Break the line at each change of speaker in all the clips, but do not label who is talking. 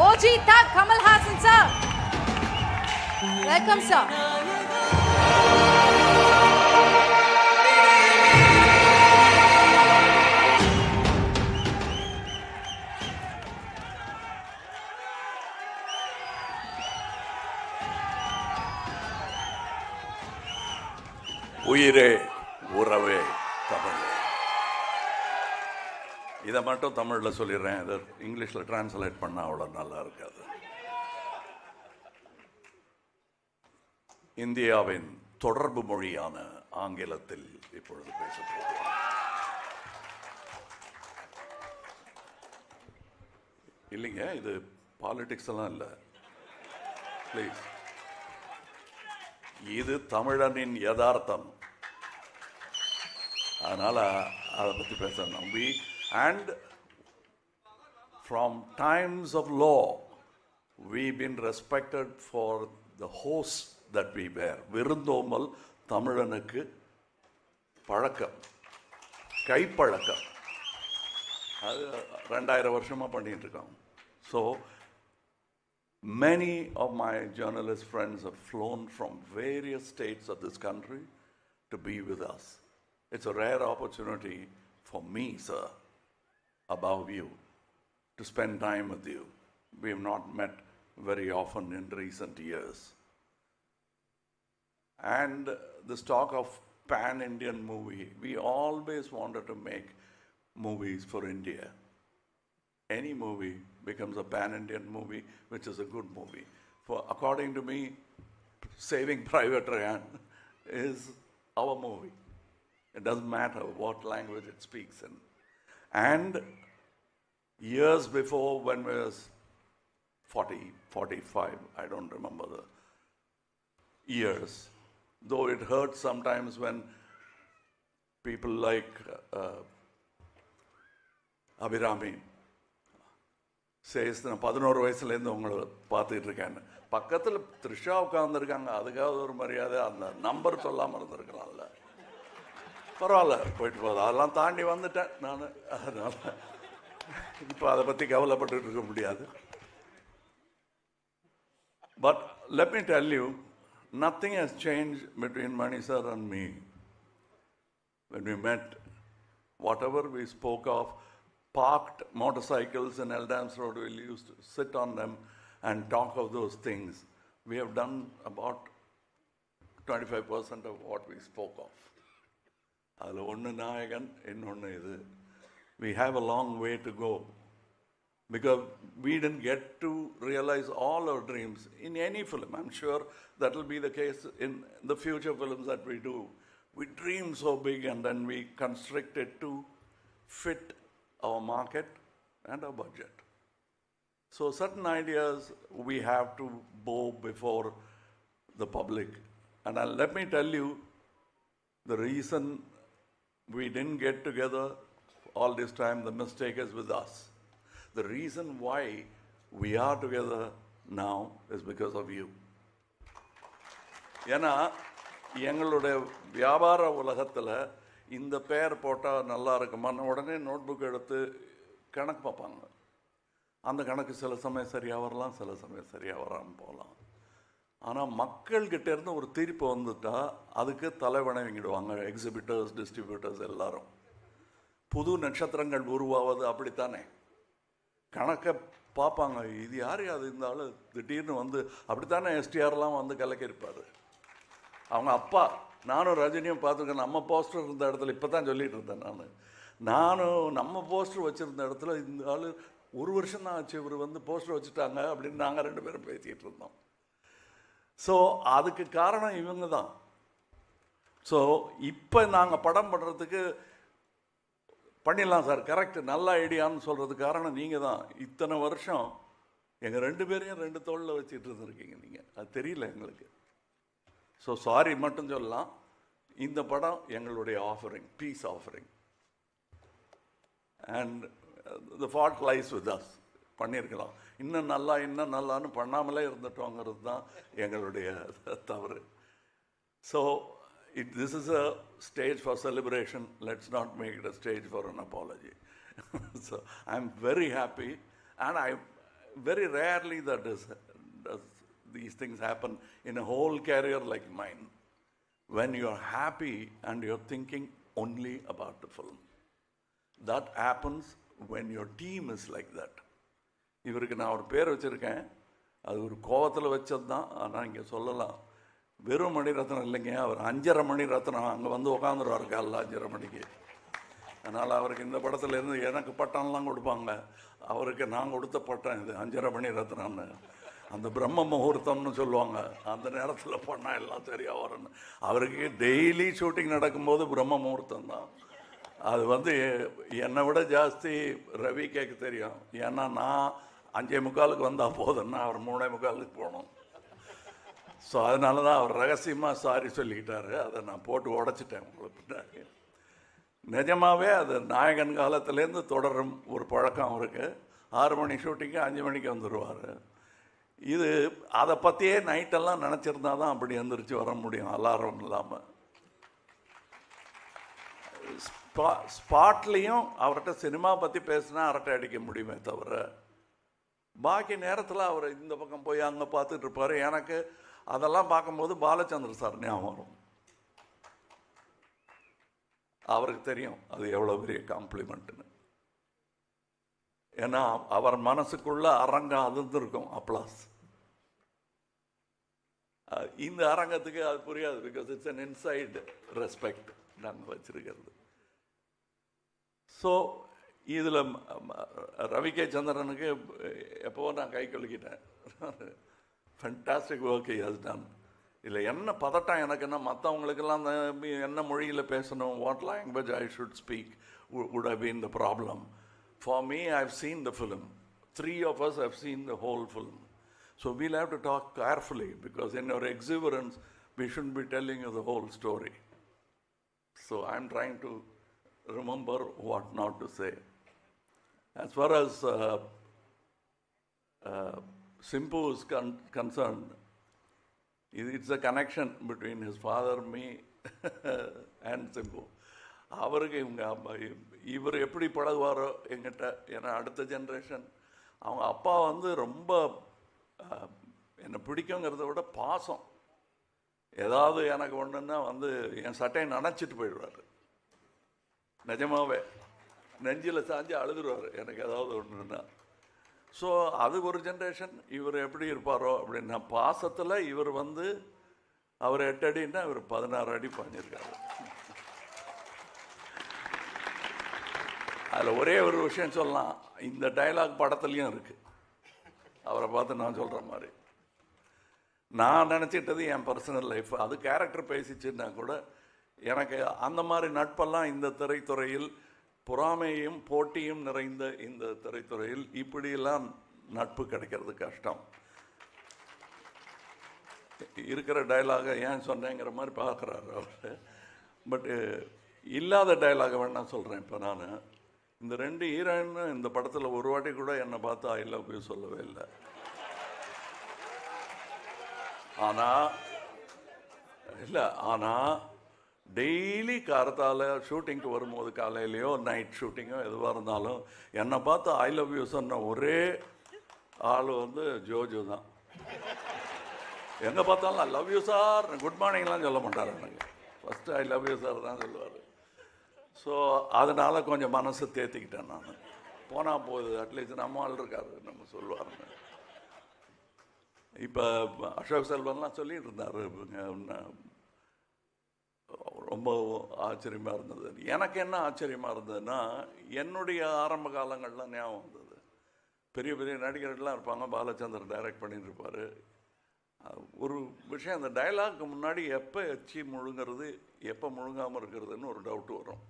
OG Thug Kamal Haasan sir. Welcome sir.
உயிரே உறவே தமிழ். இதை மட்டும் தமிழில் சொல்லிடுறேன், இதை இங்கிலீஷில் டிரான்ஸ்லேட் பண்ணால் அவ்வளோ நல்லா இருக்காது. இந்தியாவின் தொடர்பு மொழியான ஆங்கிலத்தில் இப்பொழுது பேசப்போகிறோம். இல்லைங்க, இது பாலிடிக்ஸ் எல்லாம் இல்லை, ப்ளீஸ். இது தமிழனின் யதார்த்தம், அதனால் அதை பற்றி பேசணும். And from times of law, we've been respected for the host that we bear. விருந்தோம்பல் தமிழனுக்கு பழக்கம், கைப்பழக்கம். அது 2000 வருஷமாக பண்ணிட்டு இருக்கோம். So many of my journalist friends have flown from various states of this country to be with us. It's a rare opportunity for me, sir, above you, to spend time with you. We have not met very often in recent years. And this talk of pan-Indian movie, we always wanted to make movies for India. Any movie becomes a pan-Indian movie, which is a good movie. For according to me, Saving Private Ryan is our movie. It doesn't matter what language it speaks in. And years before, when I was 40, 45, I don't remember the years, though it hurts sometimes when people like Abhirami says, நான் 11 வயசுலேருந்து உங்களை பார்த்துட்டு இருக்கேன். பக்கத்தில் த்ரிஷா உட்காந்துருக்காங்க, அதுக்காக ஒரு மரியாதை, அந்த நம்பர் சொல்லாமல் இருந்திருக்கலாம்ல. பரவாயில்ல, போயிட்டு போகுது. அதெல்லாம் தாண்டி வந்துட்டேன் நான். அதனால் இப்போ அதை பற்றி கவலைப்பட்டு இருக்க முடியாது. But let me tell you, nothing has changed between Mani sir and me. When we met, whatever we spoke of, parked motorcycles in Eldams Road, we used to sit on them and talk of those things. We have done about 25% of what we spoke of. அதில் ஒன்று நாயகன், இன்னொன்று இது. We have a long way to go because we didn't get to realize all our dreams in any film. I'm sure that will be the case in the future films that we do. We dream so big and then we constrict it to fit our market and our budget. So certain ideas we have to bow before the public. And let me tell you, the reason we didn't get together all this time, the mistake is with us. The reason why we are together now is because of you. ஏன்னா எங்களுடைய வியாபார உலகத்தில் இந்த பேர் போட்டால் நல்லா இருக்குமான்னு உடனே நோட் புக் எடுத்து கணக்கு பார்ப்பாங்க. அந்த கணக்கு சில சமயம் சரியாக வரலாம், சில சமயம் சரியாக வராமல் போகலாம். ஆனால் மக்கள்கிட்ட இருந்து ஒரு தீர்ப்பு வந்துட்டால் அதுக்கு தலைவணங்கிடுவாங்க எக்ஸிபிட்டர்ஸ், டிஸ்ட்ரிபியூட்டர்ஸ் எல்லாரும். புது நட்சத்திரங்கள் உருவாவது அப்படித்தானே. கணக்கை பார்ப்பாங்க, இது யார் அது இந்த ஆள் திடீர்னு வந்து, அப்படித்தானே எஸ்டிஆர்லாம் வந்து கலக்கியிருப்பார். அவங்க அப்பா, நானும் ரஜினியும் பார்த்துருக்கேன். நம்ம போஸ்டர் இருந்த இடத்துல இப்போ தான் சொல்லிகிட்டு இருந்தேன் நானும் நம்ம போஸ்டர் வச்சுருந்த இடத்துல இந்த ஆள் 1 வருஷம் தான் ஆச்சு இவர் வந்து போஸ்டர் வச்சுட்டாங்க அப்படின்னு நாங்கள் 2 பேரும் பேசிகிட்டு இருந்தோம். ஸோ அதுக்கு காரணம் இவங்க தான். ஸோ இப்போ நாங்கள் படம் பண்ணுறதுக்கு பண்ணிடலாம் சார், கரெக்டு, நல்ல ஐடியான்னு சொல்கிறதுக்கு காரணம் நீங்கள் தான். இத்தனை வருஷம் எங்கள் 2 பேரையும் 2 தோளில் வச்சுட்டு இருந்துருக்கீங்க நீங்கள், அது தெரியல எங்களுக்கு. ஸோ சாரி மட்டும் சொல்லலாம். இந்த படம் எங்களுடைய offering, piece offering. And the fault lies with us. பண்ணியிருக்கலாம், இன்னும் நல்லான்னு பண்ணாமலே இருந்துட்டோங்கிறது தான் எங்களுடைய தவறு. So this is a stage for celebration. Let's not make it a stage for an apology. So I'm very happy and I very rarely does these things happen in a whole career like mine. When you are happy and you're thinking only about the film. That happens when your team is like that. இவருக்கு நான் ஒரு பேர் வச்சுருக்கேன், அது ஒரு கோவத்தில் வச்சது தான். ஆனால் இங்கே சொல்லலாம், வெறும் மணிரத்னம் இல்லைங்க, அவர் 5.5 மணி ரத்னம். அங்கே வந்து உட்காந்துருவார் காலைல 5.5 மணிக்கு. அதனால் அவருக்கு இந்த படத்தில் இருந்து எனக்கு பட்டம்லாம் கொடுப்பாங்க, அவருக்கு நான் கொடுத்த பட்டம் இது 5.5 மணி ரத்னம்னு. அந்த பிரம்ம முகூர்த்தம்னு சொல்லுவாங்க, அந்த நேரத்தில் பண்ணால் எல்லாம் சரியாக வரணும். அவருக்கு டெய்லி ஷூட்டிங் நடக்கும்போது பிரம்ம முகூர்த்தம் தான். அது வந்து என்னை விட ஜாஸ்தி ரவி கேட்க தெரியும். ஏன்னா நான் 5:45 வந்தால் போதுன்னா அவர் 3:45 போகணும். ஸோ அதனால தான் அவர் ரகசியமாக சாரி சொல்லிக்கிட்டாரு. அதை நான் போட்டு உடச்சிட்டேன் உங்களுக்கு பின்னாடி. நிஜமாகவே அது நாயகன் காலத்துலேருந்து தொடரும் ஒரு பழக்கம் அவருக்கு. 6 மணி ஷூட்டிங்கு 5 மணிக்கு வந்துடுவார். இது அதை பற்றியே நைட்டெல்லாம் நினச்சிருந்தா தான் அப்படி எழுந்திரிச்சு வர முடியும், அலாரம் இல்லாமல். ஸ்பாட்லேயும் அவர்கிட்ட சினிமா பற்றி பேசினா அரட்டை அடிக்க முடியுமே தவிர, பாக்கி நேரத்தில் அவர் இந்த பக்கம் போய் அங்கே பார்த்துட்டு இருப்பார். எனக்கு அதெல்லாம் பார்க்கும்போது பாலச்சந்திர சார் ஞாபகம் வரும். அவருக்கு தெரியும் அது எவ்வளோ பெரிய காம்ப்ளிமெண்ட்டுன்னு. ஏன்னா அவர் மனசுக்குள்ள அரங்கம் அதிர்ந்துருக்கும், அப்ளாஸ். இந்த அரங்கத்துக்கு அது புரியாது, because it's an inside respect நாங்கள் வச்சிருக்கிறது. ஸோ இதில் ரவி கே சந்திரனுக்கு எப்போவோ நான் கை கழுக்கிட்டேன். Fantastic work he has done. இல்லை என்ன பதட்டம் எனக்குன்னா, மற்றவங்களுக்கெல்லாம் அந்த என்ன மொழியில் பேசணும், what language I should speak would have been the problem. For me, I've seen the film. 3 of us have seen the whole film. So we'll have to talk carefully, because in our exuberance, we shouldn't be telling you the whole story. So I'm trying to remember what not to say. As far as Simpu is concerned, it's a connection between his father, me, and Simpu. அவருக்கு இவர் எப்படி பழகுவாரோ எங்கிட்ட, ஏன்னா அடுத்த generation. அவங்க அப்பா வந்து ரொம்ப என்னை பிடிக்குங்கிறத விட பாசம். ஏதாவது எனக்கு ஒன்றுன்னா வந்து என் சட்டையை நனைச்சிட்டு போயிடுவார். நிஜமாவே நெஞ்சில் சாஞ்சு அழுதுருவார் எனக்கு ஏதாவது ஒன்றுன்னா. ஸோ அது ஒரு ஜென்ரேஷன். இவர் எப்படி இருப்பாரோ அப்படின்னா, பாசத்தில் இவர் வந்து அவர் 8 அடின்னா இவர் 16 அடி பாஞ்சிருக்காரு. அதில் ஒரே ஒரு விஷயம் சொல்லலாம், இந்த டைலாக் படத்துலையும் இருக்குது. அவரை பார்த்து நான் சொல்கிற மாதிரி நான் நினச்சிட்டது என் பர்சனல் லைஃப், அது கேரக்டர் பேசிச்சுன்னா கூட எனக்கு அந்த மாதிரி நட்பெல்லாம் இந்த திரைத்துறையில், பொறாமையும் போட்டியும் நிறைந்த இந்த திரைத்துறையில் இப்படியெல்லாம் நட்பு கிடைக்கிறது கஷ்டம். இருக்கிற டைலாகை ஏன் சொன்னேங்கிற மாதிரி பார்க்குறாரு அவர். பட்டு இல்லாத டைலாகை வேணா சொல்கிறேன். இப்போ நான் இந்த 2 ஹீரோயின் இந்த படத்தில் ஒரு வாட்டி கூட என்னை பார்த்து ஐ லவ் யூ சொல்லவே இல்லை. ஆனால் டெய்லி காரத்தால் ஷூட்டிங்க்கு வரும்போது, காலையிலையோ நைட் ஷூட்டிங்கோ எதுவாக இருந்தாலும் என்னை பார்த்து ஐ லவ் யூ சொன்ன ஒரே ஆள் வந்து ஜோஜோ தான். எங்கே பார்த்தாலும் I love you sir, good மார்னிங்லாம் சொல்ல மாட்டார் எனக்கு. First I love you sir தான் சொல்லுவார். ஸோ அதனால் கொஞ்சம் மனசு தேத்திக்கிட்டேன் நான். போனால் போகுது, அட்லீஸ்ட் நம்ம ஆள் இருக்காரு நம்ம சொல்லுவாருங்க. இப்போ அசோக் செல்வன்லாம் சொல்லிட்டு இருந்தார், ரொம்ப ஆச்சரியமாக இருந்தது. எனக்கு என்ன ஆச்சரியமாக இருந்ததுன்னா, என்னுடைய ஆரம்ப காலங்கள்லாம் ஞாபகம் வந்தது. பெரிய பெரிய நடிகர்கள்லாம் இருப்பாங்க, பாலச்சந்தர் டைரக்ட் பண்ணிட்டு இருப்பார். ஒரு விஷயம், அந்த டைலாக்கு முன்னாடி எப்போ எச்சி முழுங்கிறது எப்போ முழுங்காமல் இருக்கிறதுன்னு ஒரு டவுட் வரும்.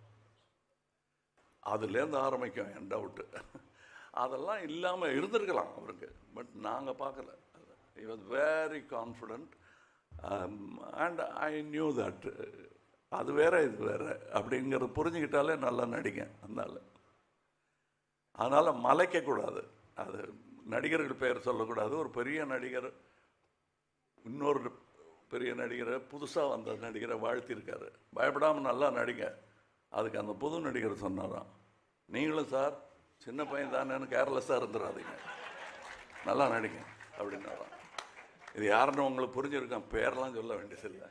அதுலேருந்து ஆரம்பிக்கும் என் டவுட்டு. அதெல்லாம் இல்லாமல் இருந்திருக்கலாம் அவருக்கு, பட் நாங்கள் பார்க்கல. He was very confident, and I knew that அது வேற இது வேற அப்படிங்கிறது புரிஞ்சுக்கிட்டாலே நல்லா நடிங்க. அதனால் மலைக்கக்கூடாது. அது நடிகர்கள் பெயர் சொல்லக்கூடாது. ஒரு பெரிய நடிகர் இன்னொரு பெரிய நடிகரை, புதுசாக வந்த நடிகரை வாழ்த்திருக்காரு, பயப்படாமல் நல்லா நடிங்க. அதுக்கு அந்த புது நடிகர் சொன்னாராம், நீங்களும் சார் சின்ன பையன் தானேன்னு கேர்லெஸ்ஸாக இருந்துடாதீங்க, நல்லா நடிங்க அப்படின்னு. இது யாருன்னு உங்களுக்கு புரிஞ்சிருக்கேன், பேரெல்லாம் சொல்ல வேண்டியதில்லை.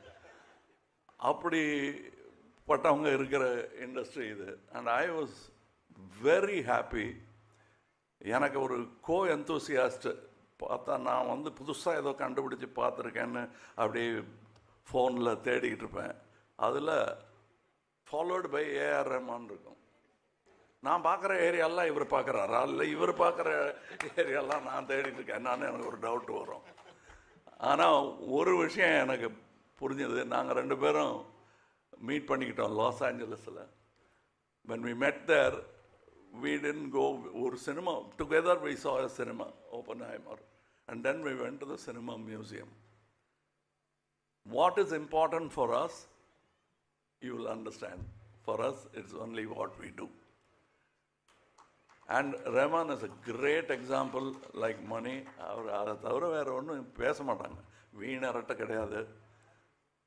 அப்படிப்பட்டவங்க இருக்கிற இண்டஸ்ட்ரி இது. And I was very happy. எனக்கு ஒரு கோ எந்தூசியாஸ்ட் பார்த்தா, நான் வந்து புதுசாக ஏதோ கண்டுபிடிச்சி பார்த்துருக்கேன்னு அப்படியே ஃபோனில் தேடிக்கிட்டு இருப்பேன். அதில் ஃபாலோடு பை ஏஆர் ரஹ்மான் இருக்கும். நான் பார்க்குற ஏரியாலாம் இவர் பார்க்குறாரா, இல்லை இவர் பார்க்குற ஏரியாலாம் நான் தேடிட்டு இருக்கேன் என்னான்னு எனக்கு ஒரு டவுட் வரும். ஆனால் ஒரு விஷயம் எனக்கு புரிஞ்சது, நாங்கள் 2 பேரும் மீட் பண்ணிக்கிட்டோம் லாஸ் ஏஞ்சலஸில். when we met there, we didn't go ஒரு cinema together, we saw a cinema, Oppenheimer, and then we went to the cinema museum. What is important for us, you will understand. For us, it's only what we do. And Rahman is a great example, like Mani. அவர் அதை தவிர வேறு ஒன்றும் பேச மாட்டாங்க, வீணரட்ட கிடையாது.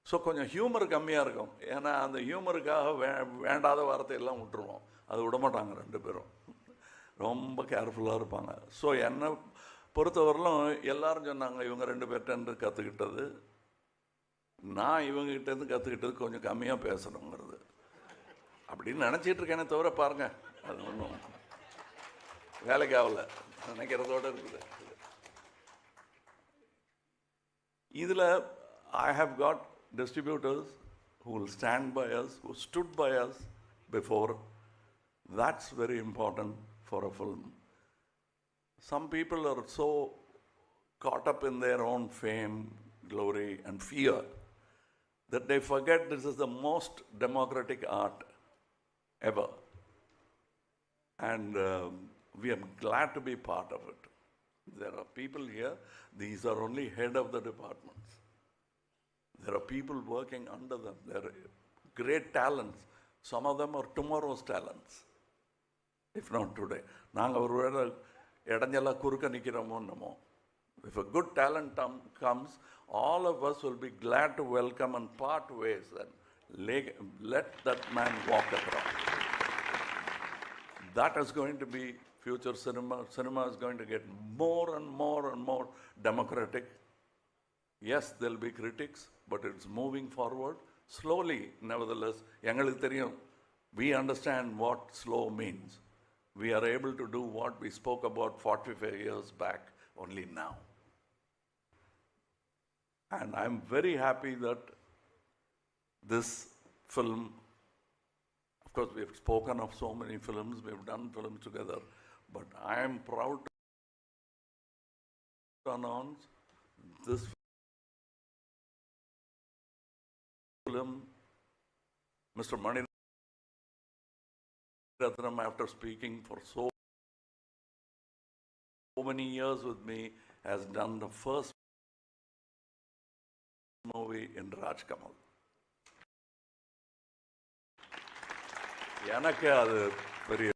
So கொஞ்சம் humour கம்மியாக இருக்கும். ஏன்னா அந்த ஹியூமருக்காக வேண்டாத வார்த்தையெல்லாம் விட்டுருவோம், அது விடமாட்டாங்க 2 பேரும். ரொம்ப கேர்ஃபுல்லாக இருப்பாங்க. ஸோ என்னை பொறுத்தவரையிலும் எல்லாரும் சொன்னாங்க இவங்க 2 பேர்கிட்ட கற்றுக்கிட்டது, நான் இவங்ககிட்டேருந்து கற்றுக்கிட்டது கொஞ்சம் கம்மியாக பேசணுங்கிறது அப்படின்னு நினச்சிட்டு இருக்கேனே தவிர, பாருங்கள் அது ஒன்றும் வேலைக்கு ஆகலை, நினைக்கிறதோடு இருக்குது. இதில் I have got distributors who will stand by us, who stood by us before. That's very important for a film. Some people are so caught up in their own fame, glory, and fear that they forget this is the most democratic art ever. And we are glad to be part of it. There are people here, these are only head of the departments. There are people working under them. There are great talents. Some of them are tomorrow's talents, if not today. நாங்கள் ஒரு வேளை இடைஞ்செல்லாம் குறுக்க நிற்கிறோமோ என்னமோ. If a good talent comes, all of us will be glad to welcome and part ways and let that man walk across. That is going to be future cinema. Cinema is going to get more and more and more democratic. Yes, there will be critics, but it's moving forward slowly. Nevertheless, எங்களுக்கு தெரியும், we understand what slow means. We are able to do what we spoke about 45 years back only now. And I'm very happy that this film, of course we have spoken of so many films, we have done films together, but I am proud to announce this film, Mr. Mani Ratnam, after speaking for so many years with me, has done the first movie in Rajkamal. எனக்கு அது பெரிய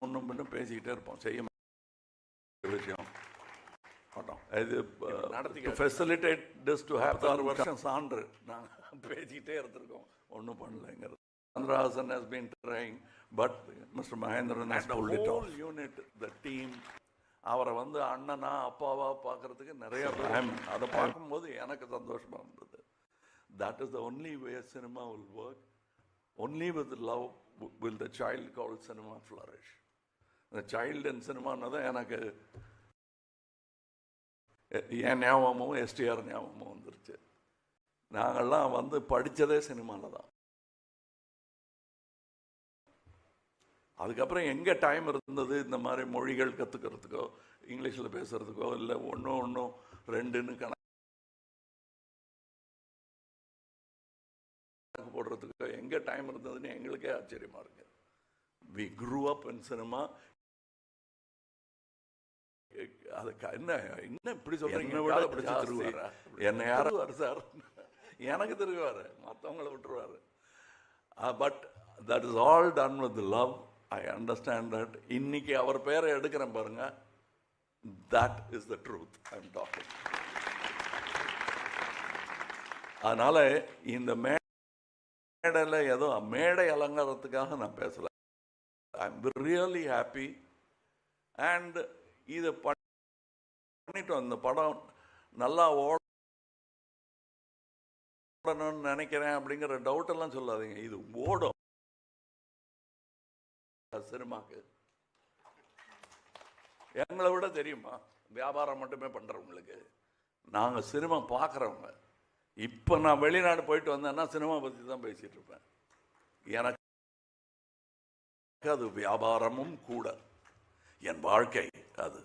ஒன்றும் பின்னும் பேசிக்கிட்டே இருப்போம், செய்ய விஷயம் மாட்டோம். இது நடத்தி ஃபெசிலிட்டேட் திஸ் டு ஹேவ் 6 வருஷம் சான்று நாங்கள் பேசிக்கிட்டே இருந்திருக்கோம், ஒன்றும் பண்ணலைங்கிறது. Chandra has been trying, but Mr. Mahendran has pulled it off. Unit, the team, அவரை வந்து அண்ணனா அப்பாவா பார்க்கறதுக்கு நிறைய அதை பார்க்கும்போது எனக்கு சந்தோஷமாக இருந்தது. That is the only way cinema will work. Only with love will the child called cinema flourish. The child in cinema தான் எனக்கு என் ஞாபகமும் எஸ்டிஆர் ஞாபகமும் வந்துருச்சு. நாங்கள்லாம் வந்து படித்ததே சினிமாவில் தான். அதுக்கப்புறம் எங்கே டைம் இருந்தது இந்த மாதிரி மொழிகள் கற்றுக்கிறதுக்கோ, இங்கிலீஷில் பேசுகிறதுக்கோ, இல்லை ஒன்றும் 2ன்னு கணக்கு போடுறதுக்கோ எங்கே டைம் இருந்ததுன்னு எங்களுக்கே ஆச்சரியமாக இருக்கு. We grew up in cinema. அதுக்கு என்ன இப்படி சொல்கிறீங்க, என்னை யாரும் சார் எனக்கு திருவார், மற்றவங்களை விட்டுருவார். But that is all done with love. I understand that. இன்னைக்கு அவர் பேரை எடுக்கிறேன் பாருங்க, that is the truth I'm talking. அதனால இந்த மேடையில் ஏதோ மேடை அலங்காரத்துக்காக நான் பேசல. I'm really happy. And இதை பண்ணிட்டோம். இந்த படம் நல்லா ஓடணும்னு நினைக்கிறேன் அப்படிங்கிற டவுட் எல்லாம் சொல்லாதீங்க. இது ஓடும். சினிமாக்கு எங்களை விட தெரியுமா வியாபாரம் மட்டுமே பண்றவங்களுக்கு? நாங்க சினிமா பார்க்குறவங்க. இப்போ நான் வெளிநாடு போயிட்டு வந்தேன்னா சினிமா பற்றி தான் பேசிட்டு இருப்பேன். எனக்கு அது வியாபாரமும் கூட, என் வாழ்க்கை அது.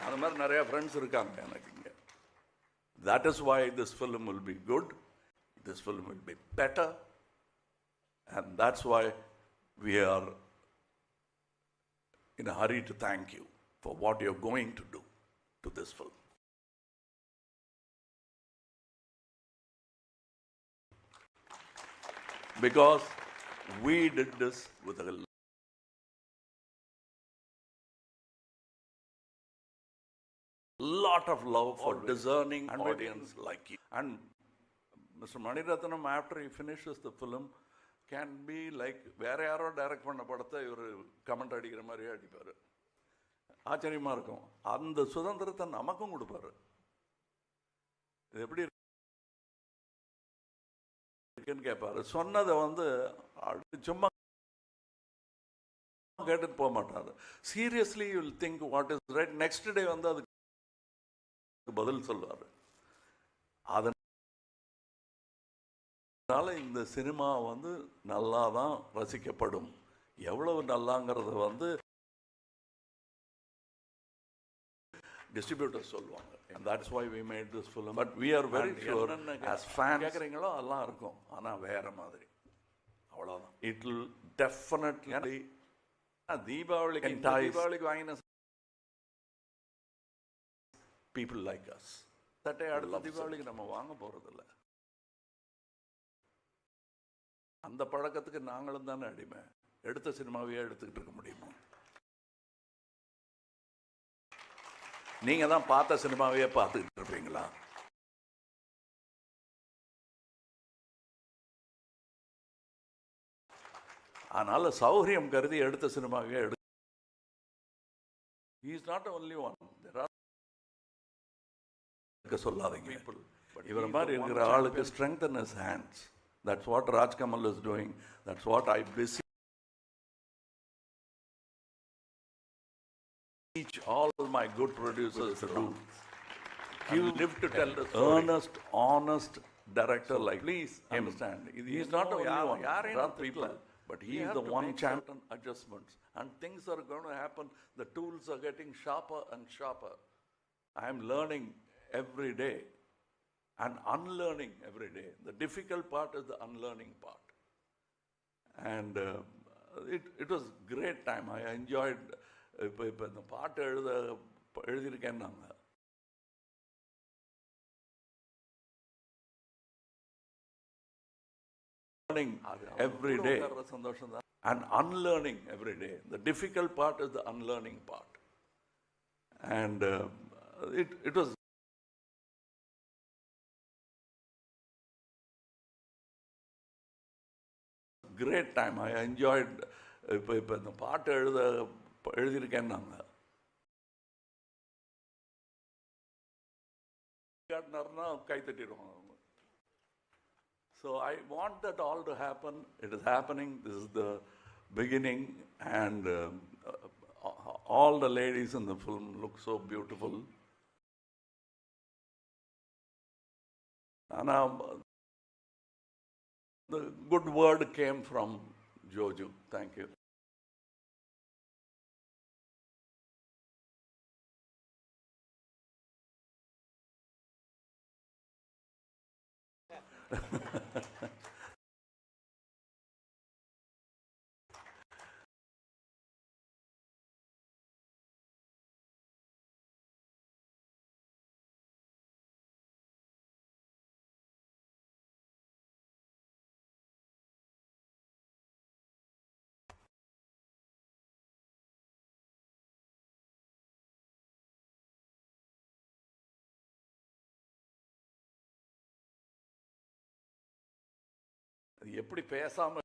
அது மாதிரி நிறைய ஃப்ரெண்ட்ஸ் இருக்காங்க எனக்கு இங்கே. That is why this film will be good, this film will be better, and that's why we are in a hurry to thank you for what you're going to do to this film. Because we did this with a lot of love for discerning audience like you. And Mr. Maniratnam, after he finishes the film, can be like வேற யாரோ direct பண்ண படத்தை இவர் comment அடிக்கிற மாதிரியே அடிப்பார். ஆச்சரியமா இருக்கும். அந்த சுதந்திரத்தை நமக்கும் கொடுப்பாரு. இது எப்படி இருக்குன்னு கேட்பாரு. சொன்னதை சும்மா கேட்டுட்டு போக மாட்டாரு. Seriously you will think what is right. Next day அதுக்கு பதில் சொல்வார். அதனால இந்த சினிமா நல்லா தான் ரசிக்கப்படும். எவ்வளவு நல்லாங்கிறத டிஸ்ட்ரிபியூட்டர்ஸ் சொல்லுவாங்க. And that's why we made this film. But we are very sure as fans கேக்குறீங்களோ அதெல்லாம் இருக்கும். ஆனா வேற மாதிரி. அவ்வளவுதான். It will definitely தீபாவளிக்கு வாங்கின people like us. சட்டை அடுத்த தீபாவளிக்கு நம்ம வாங்க போறதில்ல. அந்த பழக்கத்துக்கு நாங்களும் தானே அடிமை. எடுத்த சினிமாவையே எடுத்துக்கிட்டு இருக்க முடியுமா? நீங்க தான் பார்த்த சினிமாவையே பார்த்துக்கிட்டு இருப்பீங்களா? அதனால சௌகரியம் கருதி எடுத்த சினிமாவையே He is not the only one. There are சொல்லாதீங்க. இவர மாதிரி இருக்கிற ஆளுக்கு strengthen his hands. That's what Raj Kamal is doing. That's what I teach all my good producers to do. He live to tell the story. Earnest, honest director like please understand. He is not the only one. There are people, but he is the one champion adjustments. And things are going to happen. The tools are getting sharper and sharper. I am learning every day and unlearning every day. The difficult part is the unlearning part. And it was great time. I enjoyed. இப்போ இந்த பாட்டு எழுதியிருக்கேன் நாங்கள். Learning every day சந்தோஷம் தான். And unlearning every day. The difficult part is the unlearning part. And it was great time. I enjoyed. இப்போ இந்த பாட்டு எழுதியிருக்கேன் நாங்கள். கை தட்டிடுவோம். So I want that all to happen. It is happening. This is the beginning, and all the ladies in the film look so beautiful. And the good word came from Joju. Thank you. எப்படி பேசாம